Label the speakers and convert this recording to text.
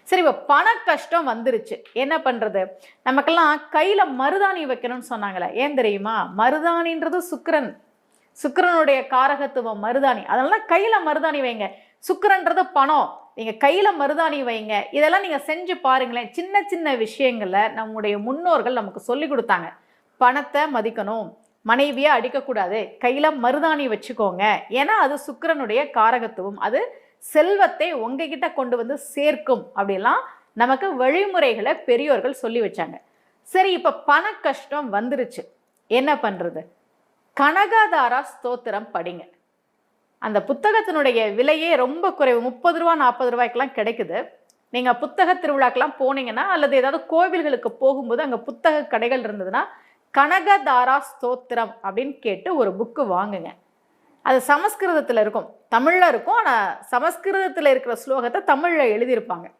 Speaker 1: சரி, இப்போ பண கஷ்டம் வந்துருச்சு. என்ன பண்றது? நமக்கெல்லாம் கையில மருதாணி வைக்கணும்னு சொன்னாங்களே. ஏன் தெரியுமா? மருதாணின்றது சுக்கிரன். சுக்கிரனுடைய காரகத்துவம் மருதாணி. அதனால தான் கையில மருதாணி வைங்க. சுக்கிரன்றது பணம். நீங்க கையில மருதாணி வைங்க. இதெல்லாம் நீங்க செஞ்சு பாருங்களேன். சின்ன சின்ன விஷயங்கள நம்முடைய முன்னோர்கள் நமக்கு சொல்லிக் குடுத்தாங்க. பணத்த மதிக்கணும். மனைவிய அடிக்கக்கூடாது. கையில மருதாணி வச்சுக்கோங்க. ஏன்னா, அது சுக்கிரனுடைய காரகத்துவம். அது செல்வத்தை உங்ககிட்ட கொண்டு வந்து சேர்க்கும். அப்படிலாம் நமக்கு வழிமுறைகள பெரியோர்கள் சொல்லி வச்சாங்க. சரி, இப்ப பண கஷ்டம் வந்துருச்சு. என்ன பண்றது? கனகதாரா ஸ்தோத்திரம் படிங்க. அந்த புத்தகத்தினுடைய விலையே ரொம்ப குறைவு. ரூ. 30 ரூ. 40க்கெல்லாம் கிடைக்குது. நீங்க புத்தக திருவிழாக்கெல்லாம் போனீங்கன்னா, அல்லது ஏதாவது கோவில்களுக்கு போகும்போது அங்க புத்தக கடைகள் இருந்ததுன்னா, கனகதாரா ஸ்தோத்திரம் அப்படின்னு கேட்டு ஒரு புக்கு வாங்குங்க. அது சமஸ்கிருதத்துல இருக்கும். தமிழ்ல இருக்கும். ஆனா சமஸ்கிருதத்துல இருக்கிற ஸ்லோகத்த தமிழ்ல எழுதியிருப்பாங்க.